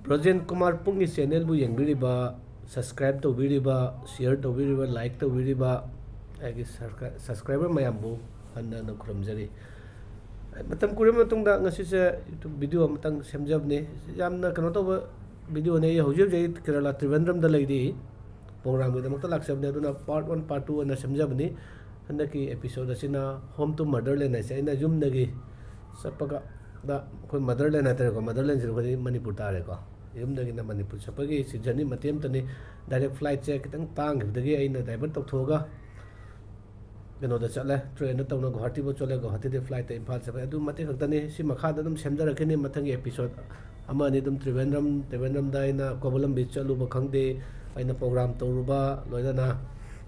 Brojen Kumar Pungi channel bu yengbiriba subscribe to biriba share to biriba like to biriba agi subscriber mayam bu hanna na khurumjari matam kure matung da ngasi se YouTube video matang semjabne yamna kano to video ne hojib jai Kerala Trivandrum da laidi program da makta laksabne aduna part 1 part 2 na semjabni hanna ki episode asina home to motherland ase ina jum nagi sapaga da khoi motherland ate ko motherland jir khoi Manipur tare ko yum nagi na Manipur sapagi si jani matiem tani direct flight che kitang tang gidagi aina divert tok thoga kano da chatla train na tawna Guwahati bo chole Guwahati de flight te Imphal sapai adu mate khakta ni si makha da dum semjara kene mathangi episode ama ni dum Trivandrum da ina Kovalam beach chalu ba khangde aina program tawruba loidana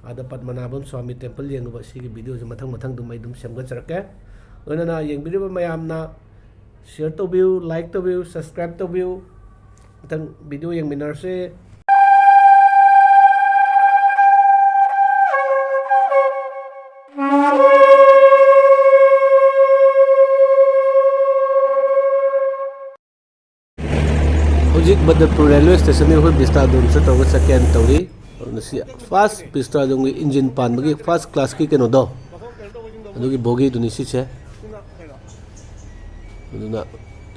ada Padmanabhan Swami temple yenguba sigi video se mathang dum ai dum semga charake loidana yengbiriba mayamna share to view like to view subscribe to view matang video yang minar se Hojik Badarpur railway station ni hoi Bista dum se taw second tawri nasi first Bista dum engine pan bagi first class ki keno do adugi bogi duni si che aduna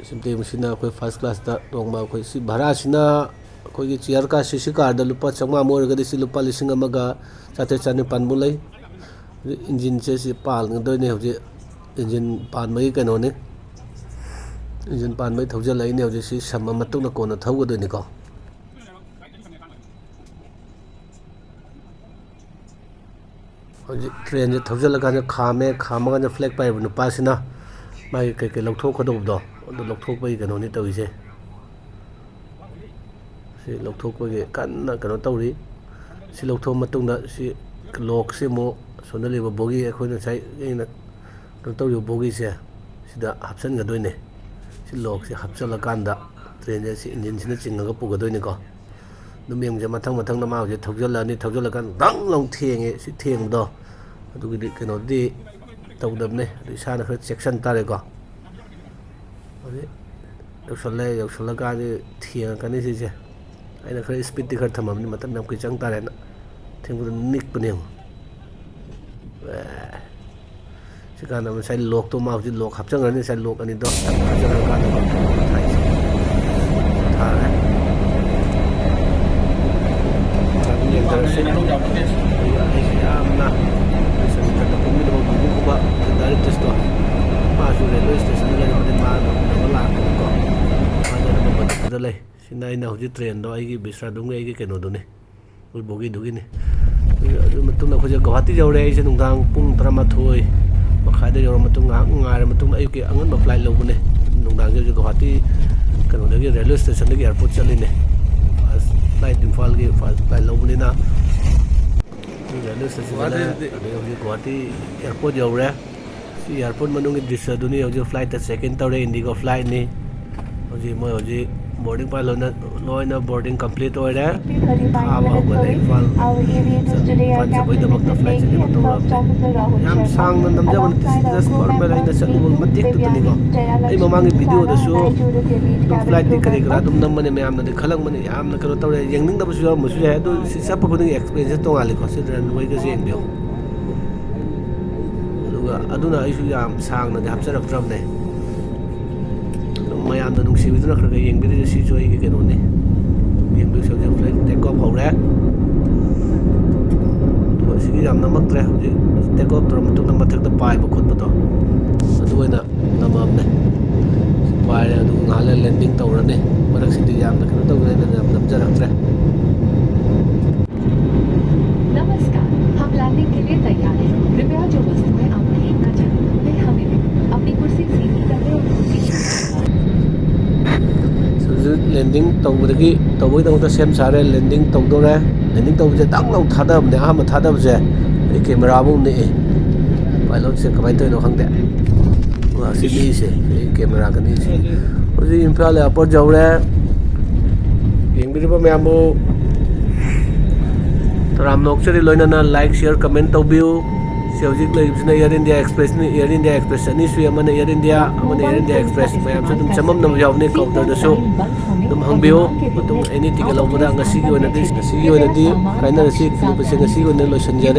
simte musina koi first class da tongma koi si bhara sina koi ki chair ka si car da lupa changma mor ga si lupa lising amaga chate chani pan mulai engine che si pal ngdoi ne hoje engine pan mai keno ne engine pan mai thauja lai ne hoje si samma matuk na kona thauga do ni ko hoje train je thauja la ka khama ga flag pai bu pa sina mai ke lokthok khodob do lokthok bai kano ni tawise si lokthok bai kan na kano tawri si lokthok matung da si lok se mo sonali ba bogi khoi na sai ina to tawri bogi se sida hapsan ga doine si lok si hapsala kanda train si engine sina chinga ga pu ga doine ko dum yeng je mathang na ma je thokjala kan dang long thenge si theng do adu gi kano di tawdab ne isa na khar section tare ko ade yausala ka de thiang ka ni si je aina khar speed ti khar thamam ni matam nam ki chang tare na thengbu nik pne si ka nam sai lok to ma ji lok hap chang ani sai lok ani do chang ka na thai tha hai ni dar se amna se ta ko mi do bu ba dari test to ma su railway station la ni ma do la ko ma da ba da lai sinai na hoji train do ai gi bisra dung ai gi keno do ne ul bogi du gi ne adu matung na khoja Guwahati jaure ai se nungdang pung 12 makha da yor matung ngar matung ai ki angan ba flight lo bu ne nungdang je Guwahati keno da gi railway station da gi airport chali ne flight Imphal gi flight lo bu ne na railway station la Guwahati airport jaure si airport manung drisya duni hoji flight ta second tawre Indigo flight ni hoji moi hoji boarding pa loina boarding complete oire aba hogale Imphal pan sabai da bakta flight se mo tora yam sang na namja ban just for me laina chalu matik tu ni ko ai mamangi video da su flight ni kare kara dum nam mane me amna de khalang mane yam na karo tawre yengning da su mu su ya do si sap ko ni experience to ngali ko si runway ga jeng dio aduna isu yam sang na hapsarak drum ne mayam da nung si biduna khar ga yeng bi si choi gi keno ne yeng bi so jam flight take off hore to si yam na mak tre ji take off tro mutu na mathak da pai ba khot ba to adu ina namam ne pai adu ngale landing tawra ne marak si di yam na keno to ne na nam jarak tre नमस्कार हम landing के लिए तैयार हैं कृपया जो वस्तुएं आप खरीदना चाहते हैं हमें अपनी कुर्सी सीधी करें और कुर्सी landing tawbudagi tawboi da sem sare landing tawdore landing tawje dang long thadab ne ama thadab je e camera bu ne pilot se kamai to no khangde wa si ni se e camera ka ni se oji Imphal airport jaure yengbiriba mayambu taram nokchari loina na like share comment tawbiu ꯁꯤ ꯍꯧꯖꯤꯛ ꯂꯩꯔꯤꯕꯁꯤꯅ Air India ꯑꯦꯛꯁꯄ꯭ꯔꯦꯁꯅꯤ Air India Express ꯑꯅꯤ ꯁꯨꯏ ꯑꯃꯅ Air India ꯑꯃꯅ Air India Express ꯃꯌꯥꯝꯁꯨ ꯑꯗꯨꯝ ꯆꯃꯝꯅꯕ ꯌꯥꯎꯕꯅꯤ ꯀꯥꯎꯟꯇꯔꯗꯁꯨ ꯑꯗꯨꯝ ꯍꯪꯕꯤꯌꯨ ꯃꯇꯨꯡ ꯑꯦꯅꯤ ꯇꯤꯀꯦꯠ ꯂꯧꯕꯗ ꯉꯁꯤꯒꯤ ꯑꯣꯏꯅꯗꯤ ꯀꯥꯏꯅꯔꯁꯤ ꯀ꯭ꯂꯤꯞ ꯑꯁꯤ ꯉꯁꯤꯒꯤ ꯑꯣꯏꯅ ꯂꯣꯏꯁꯤꯟꯖꯔꯦ